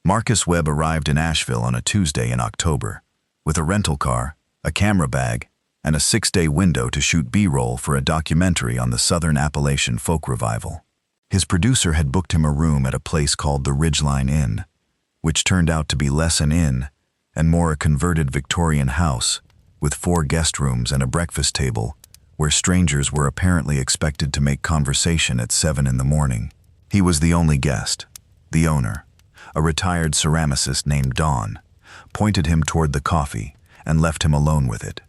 Marcus Webb arrived in Asheville on a Tuesday in October, with a rental car, a camera bag, and a 6-day window to shoot B-roll for a documentary on the Southern Appalachian folk revival. His producer had booked him a room at a place called the Ridgeline Inn, which turned out to be less an inn and more a converted Victorian house with 4 guest rooms and a breakfast table where strangers were apparently expected to make conversation at 7 in the morning. He was the only guest. The owner, a retired ceramicist named Don, pointed him toward the coffee and left him alone with it,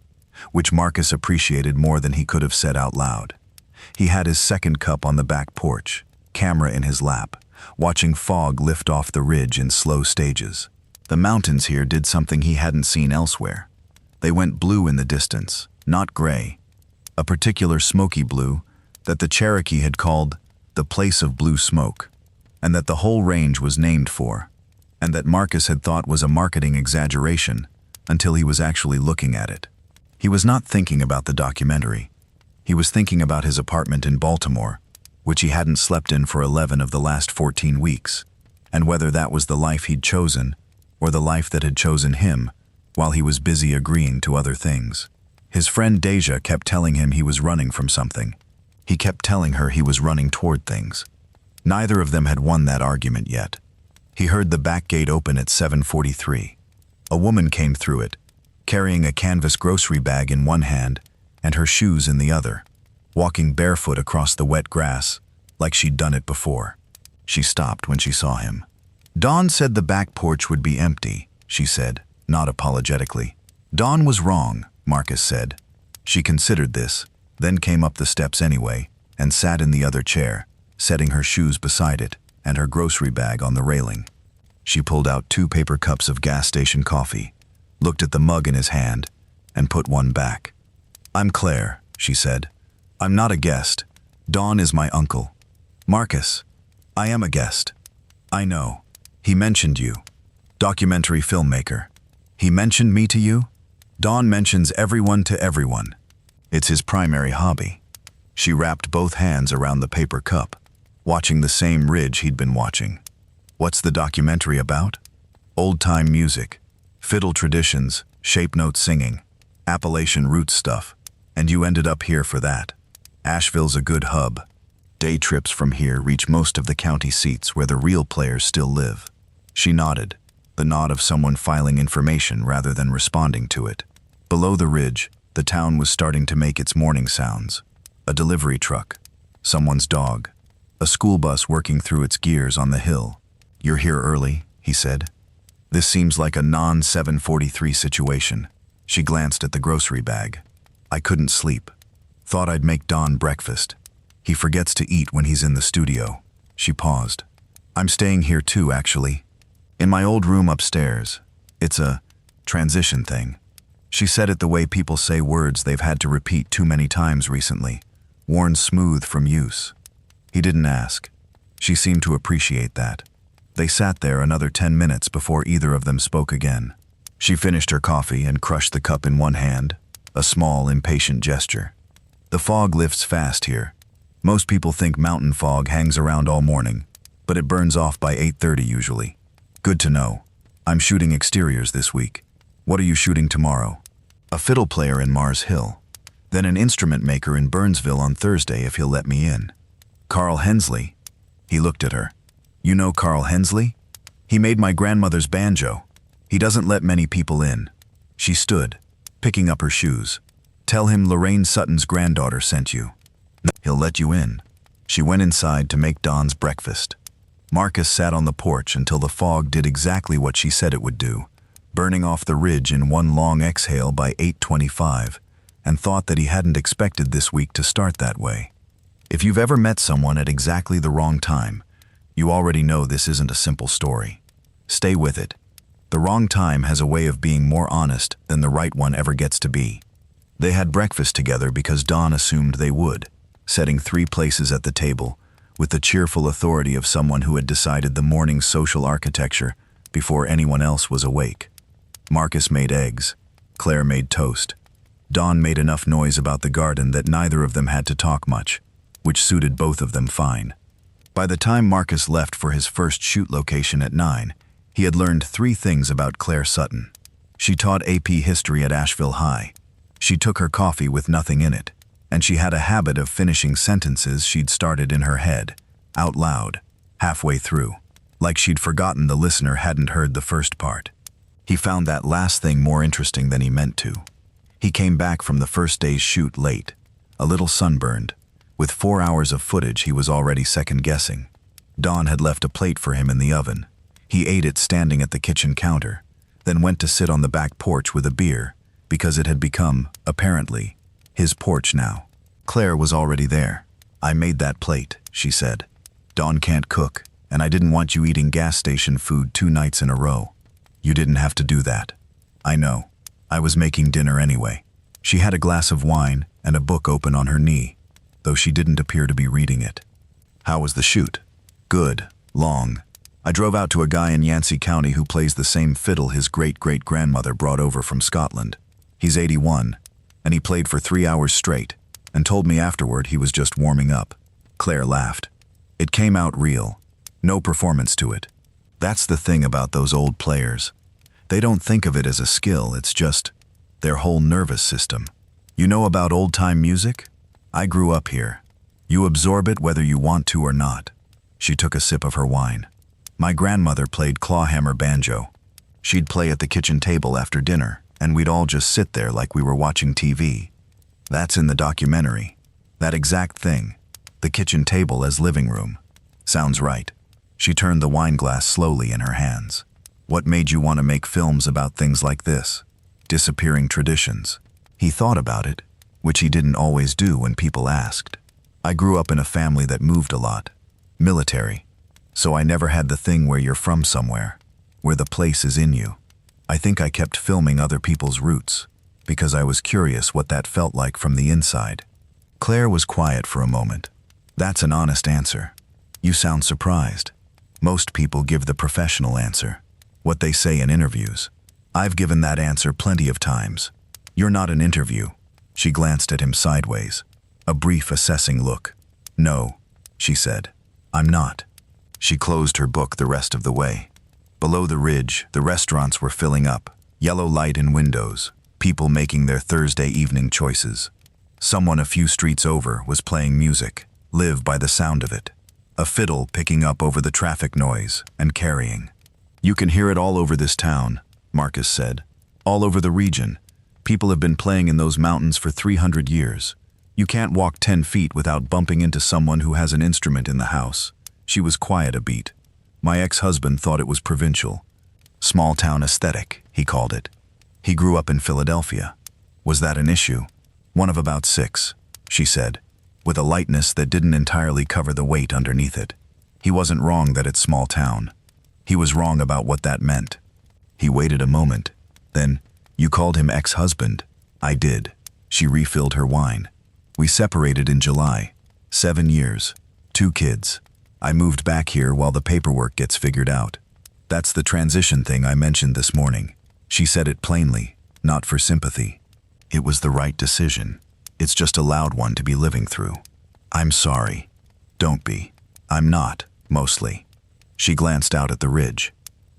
which Marcus appreciated more than he could have said out loud. He had his second cup on the back porch, camera in his lap, watching fog lift off the ridge in slow stages. The mountains here did something he hadn't seen elsewhere. They went blue in the distance, not gray, a particular smoky blue that the Cherokee had called the place of blue smoke, and that the whole range was named for, and that Marcus had thought was a marketing exaggeration until he was actually looking at it. He was not thinking about the documentary. He was thinking about his apartment in Baltimore, which he hadn't slept in for 11 of the last 14 weeks, and whether that was the life he'd chosen or the life that had chosen him while he was busy agreeing to other things. His friend Deja kept telling him he was running from something. He kept telling her he was running toward things. Neither of them had won that argument yet. He heard the back gate open at 7:43. A woman came through it, carrying a canvas grocery bag in one hand and her shoes in the other, walking barefoot across the wet grass like she'd done it before. She stopped when she saw him. Dawn said the back porch would be empty, she said, not apologetically. Dawn was wrong, Marcus said. She considered this, then came up the steps anyway and sat in the other chair, setting her shoes beside it and her grocery bag on the railing. She pulled out 2 paper cups of gas station coffee, looked at the mug in his hand, and put one back. "I'm Claire," she said. "I'm not a guest. Don is my uncle." "Marcus, I am a guest." "I know. He mentioned you. Documentary filmmaker. He mentioned me to you?" "Don mentions everyone to everyone. It's his primary hobby." She wrapped both hands around the paper cup, watching the same ridge he'd been watching. "What's the documentary about?" "Old-time music, fiddle traditions, shape note singing, Appalachian roots stuff. And you ended up here for that. Asheville's a good hub. Day trips from here reach most of the county seats where the real players still live." She nodded, the nod of someone filing information rather than responding to it. Below the ridge, the town was starting to make its morning sounds. A delivery truck, someone's dog, a school bus working through its gears on the hill. "You're here early," he said. "This seems like a non-7:43 situation." She glanced at the grocery bag. "I couldn't sleep. Thought I'd make Don breakfast. He forgets to eat when he's in the studio." She paused. "I'm staying here too, actually. In my old room upstairs. It's a transition thing." She said it the way people say words they've had to repeat too many times recently, worn smooth from use. He didn't ask. She seemed to appreciate that. They sat there another 10 minutes before either of them spoke again. She finished her coffee and crushed the cup in one hand, a small, impatient gesture. "The fog lifts fast here. Most people think mountain fog hangs around all morning, but it burns off by 8:30 usually. Good to know. I'm shooting exteriors this week. What are you shooting tomorrow?" "A fiddle player in Mars Hill. Then an instrument maker in Burnsville on Thursday if he'll let me in." "Carl Hensley?" He looked at her. "You know Carl Hensley? He made my grandmother's banjo. He doesn't let many people in." She stood, picking up her shoes. "Tell him Lorraine Sutton's granddaughter sent you. He'll let you in." She went inside to make Don's breakfast. Marcus sat on the porch until the fog did exactly what she said it would do, burning off the ridge in one long exhale by 8:25, and thought that he hadn't expected this week to start that way. If you've ever met someone at exactly the wrong time, you already know this isn't a simple story. Stay with it. The wrong time has a way of being more honest than the right one ever gets to be. They had breakfast together because Don assumed they would, setting 3 places at the table, with the cheerful authority of someone who had decided the morning's social architecture before anyone else was awake. Marcus made eggs. Claire made toast. Don made enough noise about the garden that neither of them had to talk much, which suited both of them fine. By the time Marcus left for his first shoot location at 9, He had learned 3 things about Claire Sutton. She taught AP History at Asheville High. She took her coffee with nothing in it, and she had a habit of finishing sentences she'd started in her head, out loud, halfway through, like she'd forgotten the listener hadn't heard the first part. He found that last thing more interesting than he meant to. He came back from the first day's shoot late, a little sunburned. With 4 hours of footage, he was already second-guessing. Dawn had left a plate for him in the oven. He ate it standing at the kitchen counter, then went to sit on the back porch with a beer, because it had become, apparently, his porch now. Claire was already there. "I made that plate," she said. "Dawn can't cook, and I didn't want you eating gas station food 2 nights in a row. You didn't have to do that." "I know. I was making dinner anyway." She had a glass of wine and a book open on her knee, though she didn't appear to be reading it. "How was the shoot?" "Good. Long. I drove out to a guy in Yancey County who plays the same fiddle his great-great-grandmother brought over from Scotland. He's 81, and he played for 3 hours straight, and told me afterward he was just warming up." Claire laughed. "It came out real. No performance to it. That's the thing about those old players. They don't think of it as a skill, it's just their whole nervous system. You know about old-time music? I grew up here. You absorb it whether you want to or not." She took a sip of her wine. "My grandmother played clawhammer banjo. She'd play at the kitchen table after dinner, and we'd all just sit there like we were watching TV. That's in the documentary. That exact thing. The kitchen table as living room. Sounds right." She turned the wine glass slowly in her hands. "What made you want to make films about things like this? Disappearing traditions?" He thought about it, which he didn't always do when people asked. "I grew up in a family that moved a lot. Military. So I never had the thing where you're from somewhere, where the place is in you. I think I kept filming other people's roots, because I was curious what that felt like from the inside." Claire was quiet for a moment. "That's an honest answer. You sound surprised. Most people give the professional answer, what they say in interviews. I've given that answer plenty of times. You're not an interview." She glanced at him sideways, a brief assessing look. "No," she said. "I'm not." She closed her book the rest of the way. Below the ridge, the restaurants were filling up, yellow light in windows, people making their Thursday evening choices. Someone a few streets over was playing music, live by the sound of it. A fiddle picking up over the traffic noise and carrying. "You can hear it all over this town," Marcus said. "All over the region. People have been playing in those mountains for 300 years. You can't walk 10 feet without bumping into someone who has an instrument in the house." She was quiet a beat. "My ex-husband thought it was provincial. Small-town aesthetic, he called it. He grew up in Philadelphia." "Was that an issue?" "One of about 6, she said, with a lightness that didn't entirely cover the weight underneath it. He wasn't wrong that it's small town. He was wrong about what that meant." He waited a moment. Then, "You called him ex-husband." "I did." She refilled her wine. "We separated in July. 7 years. 2 kids. I moved back here while the paperwork gets figured out. That's the transition thing I mentioned this morning." She said it plainly, not for sympathy. "It was the right decision. It's just a loud one to be living through." "I'm sorry." "Don't be. I'm not, mostly." She glanced out at the ridge.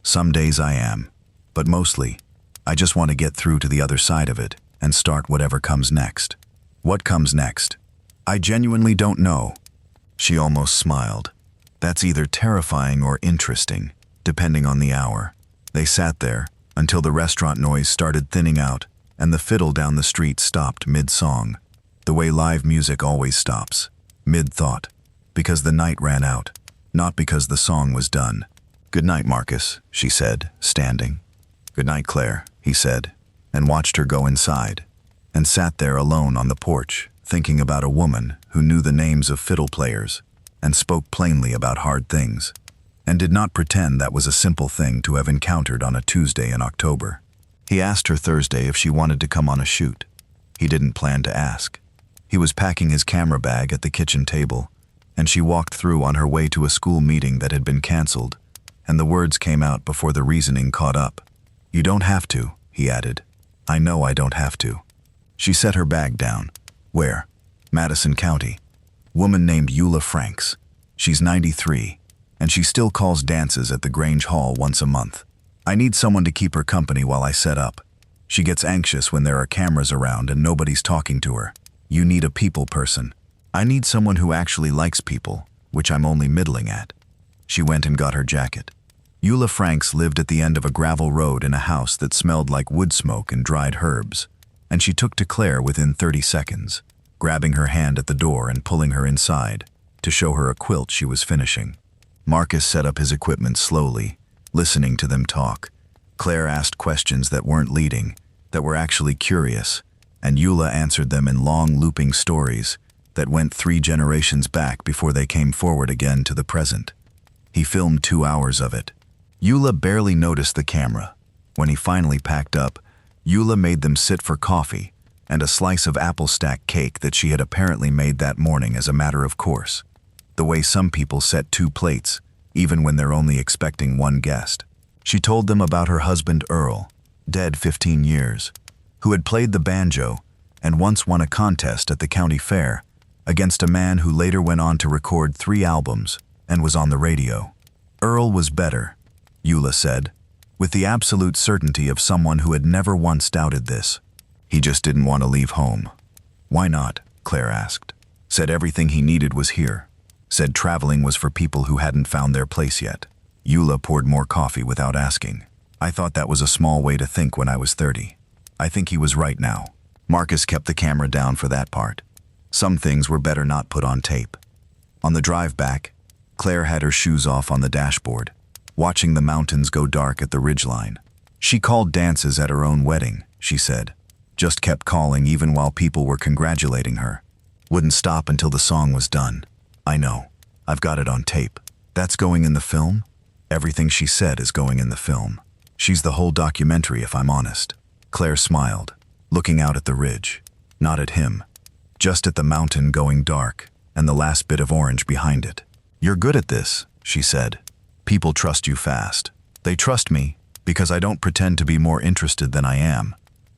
"Some days I am. But mostly, I just want to get through to the other side of it and start whatever comes next." "What comes next?" "I genuinely don't know." She almost smiled. "That's either terrifying or interesting, depending on the hour." They sat there until the restaurant noise started thinning out and the fiddle down the street stopped mid-song, the way live music always stops, mid-thought, because the night ran out, not because the song was done. "Good night, Marcus," she said, standing. "Good night, Claire," he said, and watched her go inside, and sat there alone on the porch, thinking about a woman who knew the names of fiddle players and spoke plainly about hard things, and did not pretend that was a simple thing to have encountered on a Tuesday in October. He asked her Thursday if she wanted to come on a shoot. He didn't plan to ask. He was packing his camera bag at the kitchen table, and she walked through on her way to a school meeting that had been canceled, and the words came out before the reasoning caught up. "You don't have to," he added. "I know I don't have to." She set her bag down. "Where?" "Madison County. Woman named Eula Franks. She's 93, and she still calls dances at the Grange Hall once a month. I need someone to keep her company while I set up. She gets anxious when there are cameras around and nobody's talking to her. You need a people person. I need someone who actually likes people, which I'm only middling at. She went and got her jacket. Eula Franks lived at the end of a gravel road in a house that smelled like wood smoke and dried herbs, and she took to Claire within 30 seconds, grabbing her hand at the door and pulling her inside to show her a quilt she was finishing. Marcus set up his equipment slowly, listening to them talk. Claire asked questions that weren't leading, that were actually curious, and Eula answered them in long looping stories that went 3 generations back before they came forward again to the present. He filmed 2 hours of it. Eula barely noticed the camera. When he finally packed up, Eula made them sit for coffee and a slice of apple stack cake that she had apparently made that morning as a matter of course. The way some people set 2 plates, even when they're only expecting 1 guest. She told them about her husband Earl, dead 15 years, who had played the banjo and once won a contest at the county fair against a man who later went on to record 3 albums and was on the radio. Earl was better, Eula said, with the absolute certainty of someone who had never once doubted this. He just didn't want to leave home. Why not? Claire asked. Said everything he needed was here. Said traveling was for people who hadn't found their place yet. Eula poured more coffee without asking. I thought that was a small way to think when I was 30. I think he was right now. Marcus kept the camera down for that part. Some things were better not put on tape. On the drive back, Claire had her shoes off on the dashboard, watching the mountains go dark at the ridgeline. She called dances at her own wedding, she said. Just kept calling even while people were congratulating her. Wouldn't stop until the song was done. I know. I've got it on tape. That's going in the film? Everything she said is going in the film. She's the whole documentary, if I'm honest. Claire smiled, looking out at the ridge. Not at him. Just at the mountain going dark, and the last bit of orange behind it. You're good at this, she said. People trust you fast. They trust me because I don't pretend to be more interested than I am,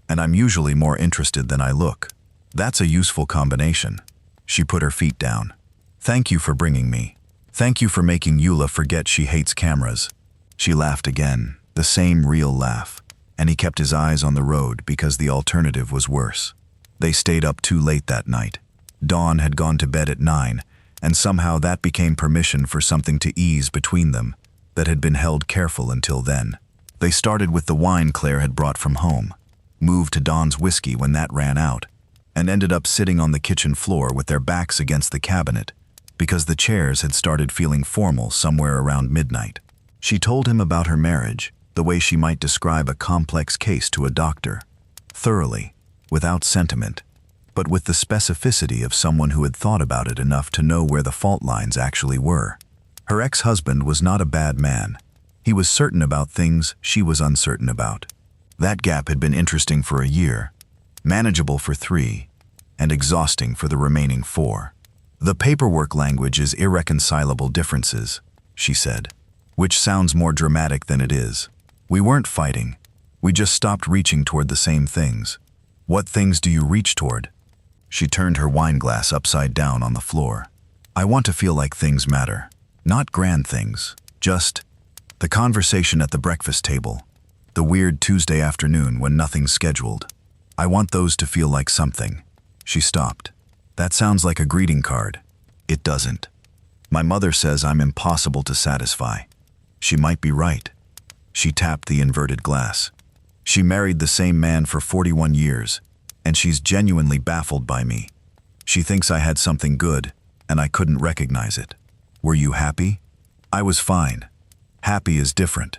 and I'm usually more interested than I look. That's a useful combination. She put her feet down. Thank you for bringing me. Thank you for making Eula forget she hates cameras. She laughed again, the same real laugh, and he kept his eyes on the road because the alternative was worse. They stayed up too late that night. Dawn had gone to bed at 9, and somehow that became permission for something to ease between them that had been held careful until then. They started with the wine Claire had brought from home, moved to Dawn's whiskey when that ran out, and ended up sitting on the kitchen floor with their backs against the cabinet because the chairs had started feeling formal somewhere around midnight. She told him about her marriage, the way she might describe a complex case to a doctor, thoroughly, without sentiment, but with the specificity of someone who had thought about it enough to know where the fault lines actually were. Her ex-husband was not a bad man. He was certain about things she was uncertain about. That gap had been interesting for a year, manageable for 3, and exhausting for the remaining 4. The paperwork language is irreconcilable differences, she said, which sounds more dramatic than it is. We weren't fighting. We just stopped reaching toward the same things. What things do you reach toward? She turned her wine glass upside down on the floor. I want to feel like things matter. Not grand things, just the conversation at the breakfast table, the weird Tuesday afternoon when nothing's scheduled. I want those to feel like something. She stopped. That sounds like a greeting card. It doesn't. My mother says I'm impossible to satisfy. She might be right. She tapped the inverted glass. She married the same man for 41 years, and she's genuinely baffled by me. She thinks I had something good, and I couldn't recognize it. Were you happy? I was fine. Happy is different.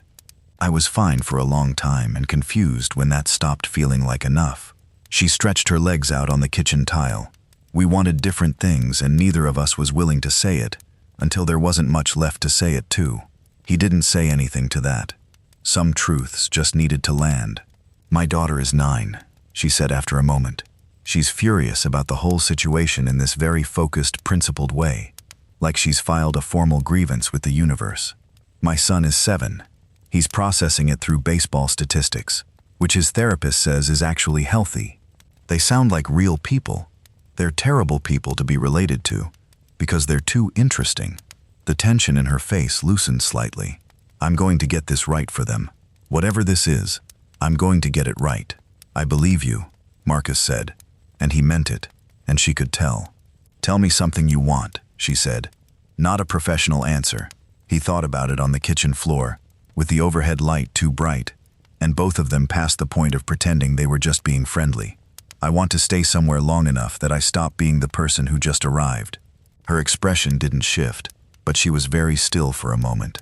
I was fine for a long time and confused when that stopped feeling like enough. She stretched her legs out on the kitchen tile. We wanted different things, and neither of us was willing to say it until there wasn't much left to say it to. He didn't say anything to that. Some truths just needed to land. My daughter is 9, she said after a moment. She's furious about the whole situation in this very focused, principled way, like she's filed a formal grievance with the universe. My son is 7. He's processing it through baseball statistics, which his therapist says is actually healthy. They sound like real people. They're terrible people to be related to, because they're too interesting. The tension in her face loosened slightly. I'm going to get this right for them. Whatever this is, I'm going to get it right. I believe you, Marcus said, and he meant it, and she could tell. Tell me something you want, she said. Not a professional answer. He thought about it on the kitchen floor, with the overhead light too bright, and both of them past the point of pretending they were just being friendly. I want to stay somewhere long enough that I stop being the person who just arrived. Her expression didn't shift, but she was very still for a moment.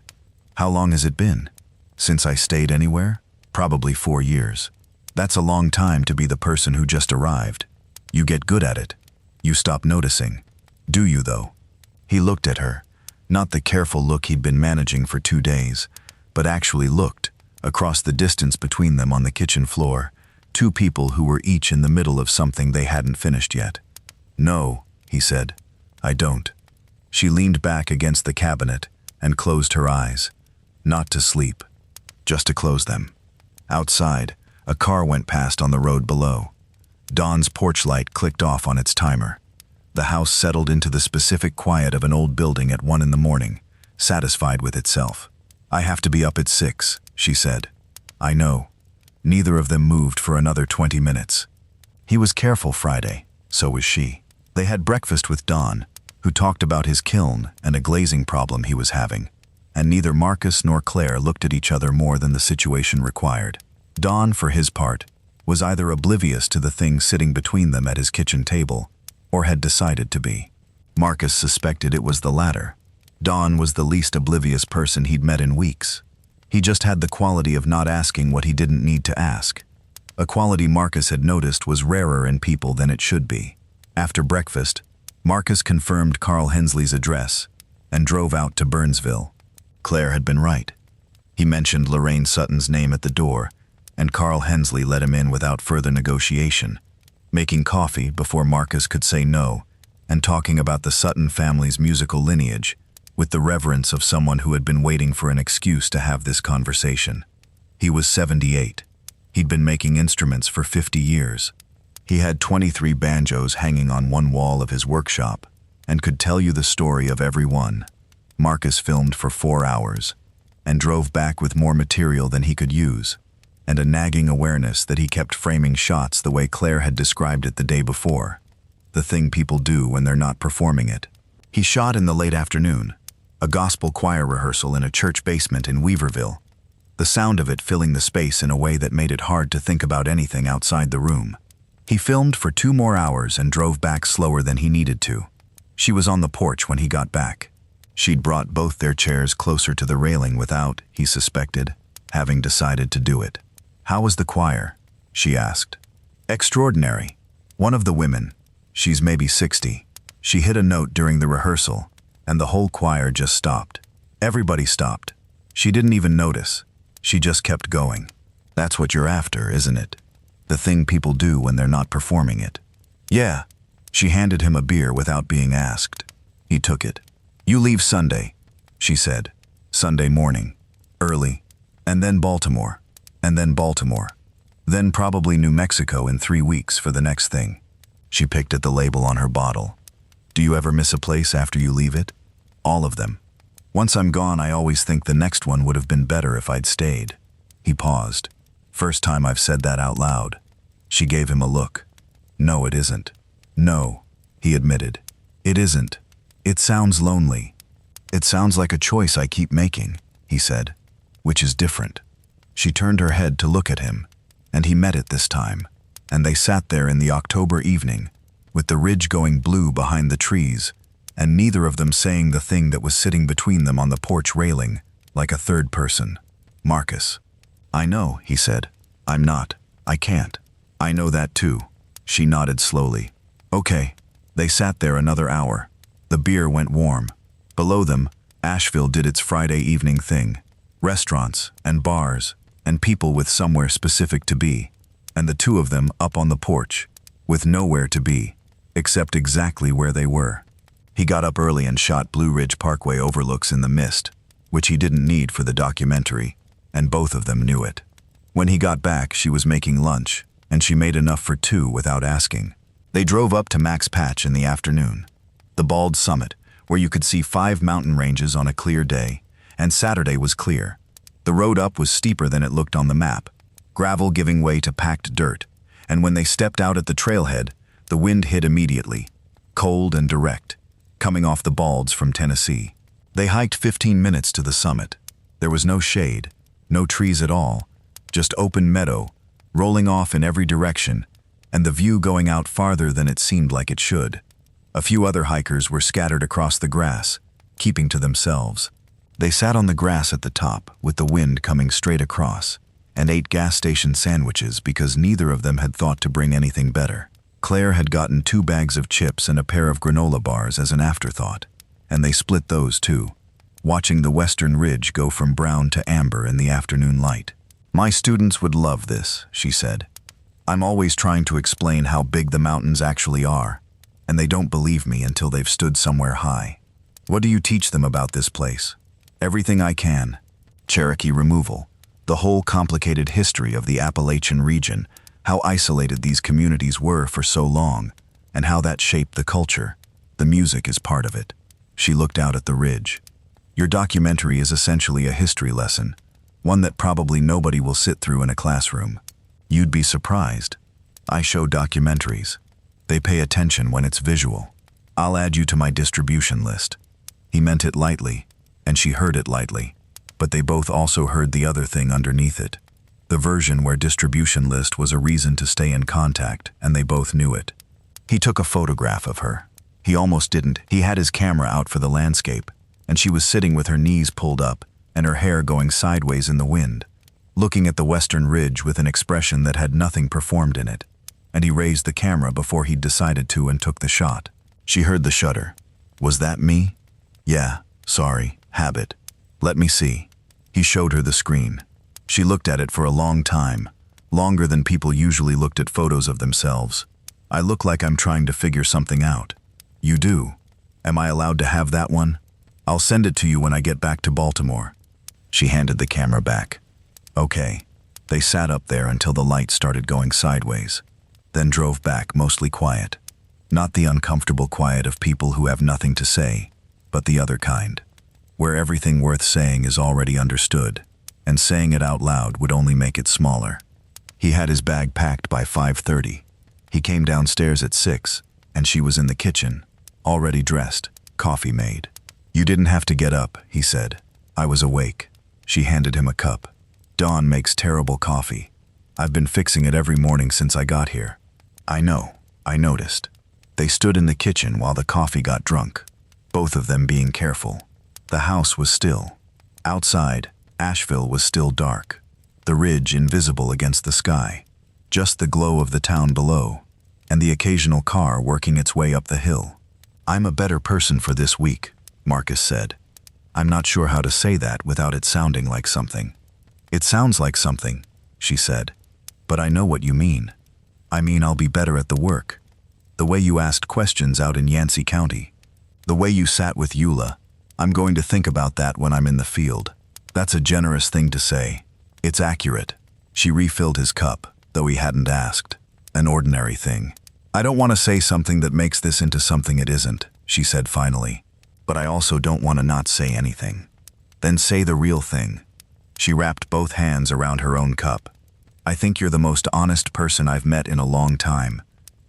How long has it been? Since I stayed anywhere? Probably 4 years. That's a long time to be the person who just arrived. You get good at it. You stop noticing. Do you, though? He looked at her, not the careful look he'd been managing for 2 days, but actually looked, across the distance between them on the kitchen floor, two people who were each in the middle of something they hadn't finished yet. No, he said, I don't. She leaned back against the cabinet and closed her eyes. Not to sleep, just to close them. Outside, a car went past on the road below. Dawn's porch light clicked off on its timer. The house settled into the specific quiet of an old building at 1 in the morning, satisfied with itself. I have to be up at 6, she said. I know. Neither of them moved for another 20 minutes. He was careful Friday, so was she. They had breakfast with Don, who talked about his kiln and a glazing problem he was having, and neither Marcus nor Claire looked at each other more than the situation required. Don, for his part, was either oblivious to the thing sitting between them at his kitchen table, or had decided to be. Marcus suspected it was the latter. Don was the least oblivious person he'd met in weeks. He just had the quality of not asking what he didn't need to ask. A quality Marcus had noticed was rarer in people than it should be. After breakfast, Marcus confirmed Carl Hensley's address and drove out to Burnsville. Claire had been right. He mentioned Lorraine Sutton's name at the door, and Carl Hensley let him in without further negotiation, making coffee before Marcus could say no, and talking about the Sutton family's musical lineage, with the reverence of someone who had been waiting for an excuse to have this conversation. He was 78. He'd been making instruments for 50 years. He had 23 banjos hanging on one wall of his workshop, and could tell you the story of every one. Marcus filmed for 4 hours, and drove back with more material than he could use, and a nagging awareness that he kept framing shots the way Claire had described it the day before, the thing people do when they're not performing it. He shot in the late afternoon, a gospel choir rehearsal in a church basement in Weaverville, the sound of it filling the space in a way that made it hard to think about anything outside the room. He filmed for 2 more hours and drove back slower than he needed to. She was on the porch when he got back. She'd brought both their chairs closer to the railing without, he suspected, having decided to do it. How was the choir? She asked. Extraordinary. One of the women, she's maybe 60, she hit a note during the rehearsal, and the whole choir just stopped. Everybody stopped. She didn't even notice. She just kept going. That's what you're after, isn't it? The thing people do when they're not performing it. Yeah. She handed him a beer without being asked. He took it. You leave Sunday, she said. Sunday morning. Early. And then Baltimore. And then Baltimore. Then probably New Mexico in 3 weeks for the next thing. She picked at the label on her bottle. Do you ever miss a place after you leave it? All of them. Once I'm gone, I always think the next one would have been better if I'd stayed. He paused. First time I've said that out loud. She gave him a look. No, it isn't. No, he admitted. It isn't. It sounds lonely. It sounds like a choice I keep making, he said, which is different. She turned her head to look at him, and he met it this time, and they sat there in the October evening, with the ridge going blue behind the trees, and neither of them saying the thing that was sitting between them on the porch railing, like a third person. Marcus. I know, he said. I'm not. I can't. I know that too. She nodded slowly. Okay. They sat there another hour. The beer went warm. Below them, Asheville did its Friday evening thing. Restaurants and bars and people with somewhere specific to be, and the two of them up on the porch, with nowhere to be, except exactly where they were. He got up early and shot Blue Ridge Parkway overlooks in the mist, which he didn't need for the documentary, and both of them knew it. When he got back, she was making lunch, and she made enough for 2 without asking. They drove up to Max Patch in the afternoon, the bald summit, where you could see 5 mountain ranges on a clear day, and Saturday was clear. The road up was steeper than it looked on the map, gravel giving way to packed dirt, and when they stepped out at the trailhead, the wind hit immediately, cold and direct, coming off the balds from Tennessee. They hiked 15 minutes to the summit. There was no shade, no trees at all, just open meadow, rolling off in every direction, and the view going out farther than it seemed like it should. A few other hikers were scattered across the grass, keeping to themselves. They sat on the grass at the top, with the wind coming straight across, and ate gas station sandwiches because neither of them had thought to bring anything better. Claire had gotten 2 bags of chips and a pair of granola bars as an afterthought, and they split those too, watching the western ridge go from brown to amber in the afternoon light. "My students would love this," she said. "I'm always trying to explain how big the mountains actually are, and they don't believe me until they've stood somewhere high. What do you teach them about this place?" "Everything I can. Cherokee removal, the whole complicated history of the Appalachian region, how isolated these communities were for so long, and how that shaped the culture. The music is part of it." She looked out at the ridge. "Your documentary is essentially a history lesson, one that probably nobody will sit through in a classroom. You'd be surprised. I show documentaries. They pay attention when it's visual. I'll add you to my distribution list." He meant it lightly, and she heard it lightly, but they both also heard the other thing underneath it. The version where distribution list was a reason to stay in contact, and they both knew it. He took a photograph of her. He almost didn't. He had his camera out for the landscape, and she was sitting with her knees pulled up and her hair going sideways in the wind, looking at the western ridge with an expression that had nothing performed in it, and he raised the camera before he'd decided to and took the shot. She heard the shudder. "Was that me?" "Yeah, sorry, habit. Let me see." He showed her the screen. She looked at it for a long time, longer than people usually looked at photos of themselves. "I look like I'm trying to figure something out." "You do? Am I allowed to have that one? I'll send it to you when I get back to Baltimore." She handed the camera back. "Okay." They sat up there until the light started going sideways, then drove back, mostly quiet. Not the uncomfortable quiet of people who have nothing to say, but the other kind, where everything worth saying is already understood, and saying it out loud would only make it smaller. He had his bag packed by 5:30. He came downstairs at 6, and she was in the kitchen, already dressed, coffee made. "You didn't have to get up," he said. "I was awake." She handed him a cup. "Dawn makes terrible coffee. I've been fixing it every morning since I got here." "I know, I noticed." They stood in the kitchen while the coffee got drunk, both of them being careful. The house was still. Outside, Asheville was still dark, the ridge invisible against the sky, just the glow of the town below, and the occasional car working its way up the hill. "I'm a better person for this week," Marcus said. "I'm not sure how to say that without it sounding like something." "It sounds like something," she said, "but I know what you mean. I mean I'll be better at the work. The way you asked questions out in Yancey County. The way you sat with Eula. I'm going to think about that when I'm in the field." "That's a generous thing to say. It's accurate." She refilled his cup, though he hadn't asked. "An ordinary thing. I don't want to say something that makes this into something it isn't," she said finally. "But I also don't want to not say anything." "Then say the real thing." She wrapped both hands around her own cup. "I think you're the most honest person I've met in a long time,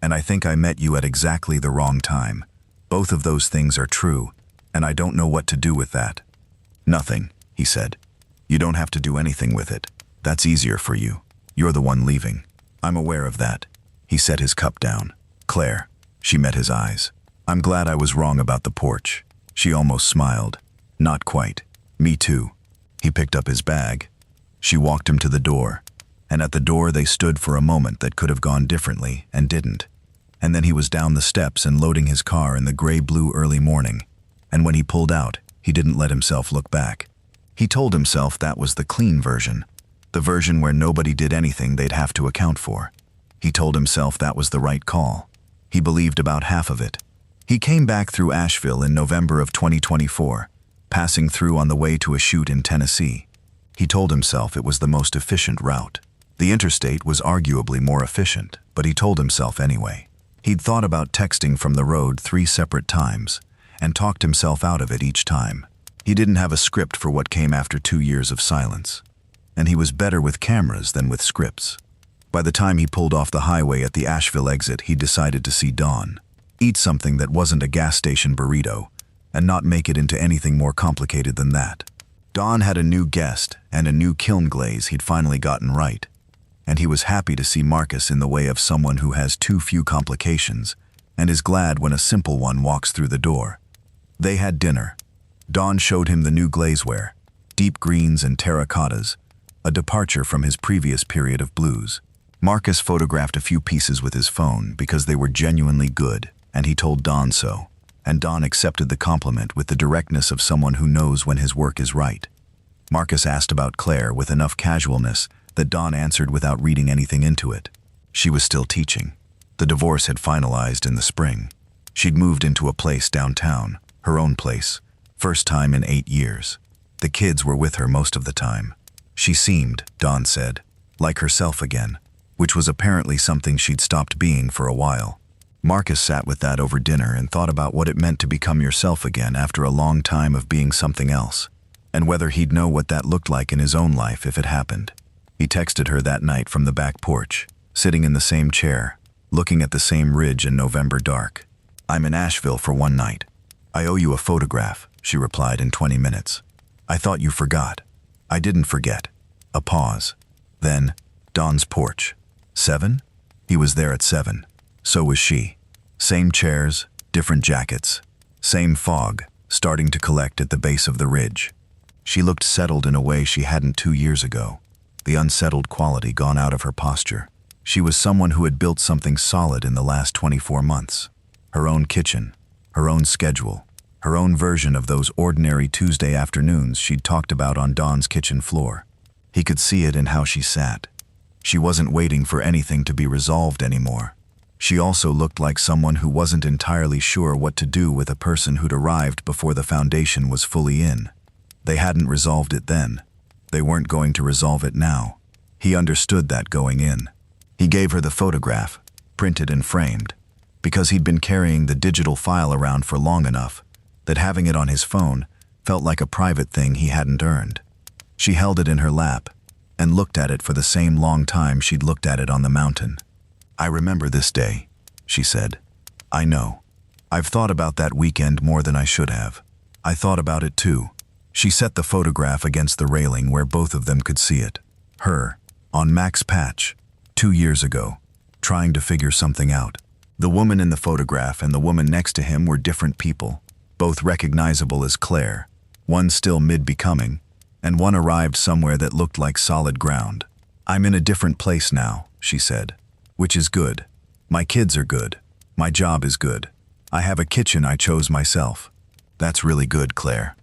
and I think I met you at exactly the wrong time. Both of those things are true, and I don't know what to do with that." "Nothing," he said. "You don't have to do anything with it. That's easier for you. You're the one leaving. I'm aware of that." He set his cup down. "Claire." She met his eyes. "I'm glad I was wrong about the porch." She almost smiled. "Not quite. Me too." He picked up his bag. She walked him to the door, and at the door they stood for a moment that could have gone differently and didn't. And then he was down the steps and loading his car in the gray-blue early morning, and when he pulled out, he didn't let himself look back. He told himself that was the clean version, the version where nobody did anything they'd have to account for. He told himself that was the right call. He believed about half of it. He came back through Asheville in November of 2024, passing through on the way to a shoot in Tennessee. He told himself it was the most efficient route. The interstate was arguably more efficient, but he told himself anyway. He'd thought about texting from the road 3 separate times, and talked himself out of it each time. He didn't have a script for what came after 2 years of silence. and he was better with cameras than with scripts. By the time he pulled off the highway at the Asheville exit, he decided to see Dawn, eat something that wasn't a gas station burrito, and not make it into anything more complicated than that. Dawn had a new guest and a new kiln glaze he'd finally gotten right, and he was happy to see Marcus in the way of someone who has too few complications and is glad when a simple one walks through the door. They had dinner. Dawn showed him the new glazeware, deep greens and terracottas, a departure from his previous period of blues. Marcus photographed a few pieces with his phone because they were genuinely good, and he told Dawn so, and Dawn accepted the compliment with the directness of someone who knows when his work is right. Marcus asked about Claire with enough casualness that Dawn answered without reading anything into it. She was still teaching. The divorce had finalized in the spring. She'd moved into a place downtown, her own place, first time in 8 years. The kids were with her most of the time. She seemed, Dawn said, like herself again, which was apparently something she'd stopped being for a while. Marcus sat with that over dinner and thought about what it meant to become yourself again after a long time of being something else, and whether he'd know what that looked like in his own life if it happened. He texted her that night from the back porch, sitting in the same chair, looking at the same ridge in November dark. "I'm in Asheville for one night. I owe you a photograph," she replied in 20 minutes. "I thought you forgot." "I didn't forget." A pause. Then, Dawn's porch. 7? He was there at 7. So was she. Same chairs, different jackets. Same fog, starting to collect at the base of the ridge. She looked settled in a way she hadn't 2 years ago. The unsettled quality gone out of her posture. She was someone who had built something solid in the last 24 months. Her own kitchen, her own schedule, her own version of those ordinary Tuesday afternoons she'd talked about on Dawn's kitchen floor. He could see it in how she sat. She wasn't waiting for anything to be resolved anymore. She also looked like someone who wasn't entirely sure what to do with a person who'd arrived before the foundation was fully in. They hadn't resolved it then. They weren't going to resolve it now. He understood that going in. He gave her the photograph, printed and framed, because he'd been carrying the digital file around for long enough that having it on his phone felt like a private thing he hadn't earned. She held it in her lap and looked at it for the same long time she'd looked at it on the mountain. "I remember this day," she said. "I know. I've thought about that weekend more than I should have. I thought about it too." She set the photograph against the railing where both of them could see it. Her, on Mac's patch, 2 years ago, trying to figure something out. The woman in the photograph and the woman next to him were different people, both recognizable as Claire, one still mid-becoming, and one arrived somewhere that looked like solid ground. "I'm in a different place now," she said, "which is good. My kids are good. My job is good. I have a kitchen I chose myself. That's really good, Claire.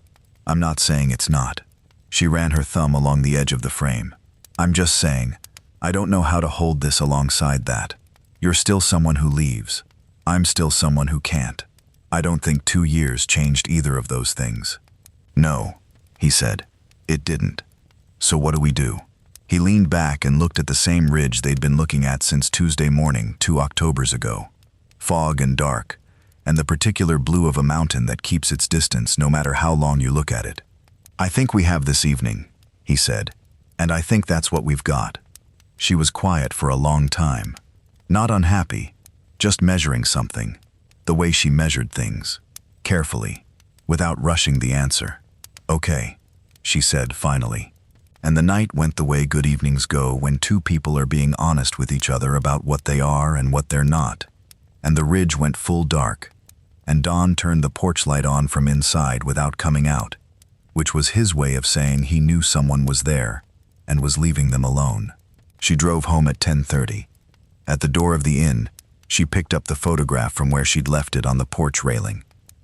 I'm not saying it's not." She ran her thumb along the edge of the frame. "I'm just saying, I don't know how to hold this alongside that. You're still someone who leaves. I'm still someone who can't. I don't think 2 years changed either of those things." "No," he said. "It didn't. So what do we do?" He leaned back and looked at the same ridge they'd been looking at since Tuesday morning, 2 Octobers ago. Fog and dark, and the particular blue of a mountain that keeps its distance no matter how long you look at it. "I think we have this evening," he said, "and I think that's what we've got." She was quiet for a long time. Not unhappy, just measuring something, the way she measured things, carefully, without rushing the answer. "Okay," she said finally. And the night went the way good evenings go when two people are being honest with each other about what they are and what they're not. And the ridge went full dark, and Dawn turned the porch light on from inside without coming out, which was his way of saying he knew someone was there and was leaving them alone. She drove home at 10:30. At the door of the inn, she picked up the photograph from where she'd left it on the porch railing,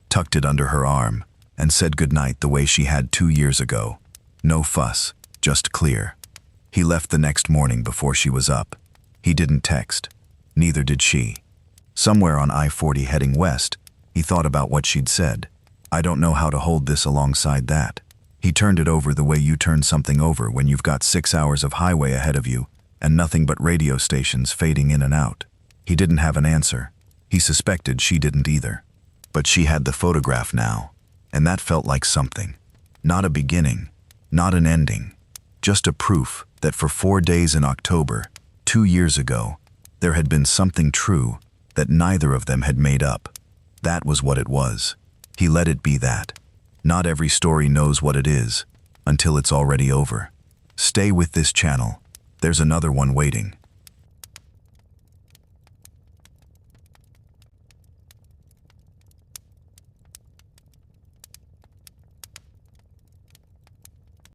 tucked it under her arm, and said goodnight the way she had 2 years ago. No fuss, just clear. He left the next morning before she was up. He didn't text. Neither did she. Somewhere on I-40 heading west, he thought about what she'd said. "I don't know how to hold this alongside that." He turned it over the way you turn something over when you've got 6 hours of highway ahead of you and nothing but radio stations fading in and out. He didn't have an answer. He suspected she didn't either. But she had the photograph now, and that felt like something. Not a beginning, not an ending, Just a proof that for 4 days in October, 2 years ago, there had been something true that neither of them had made up. That was what it was. He let it be that. Not every story knows what it is until it's already over. Stay with this channel. There's another one waiting.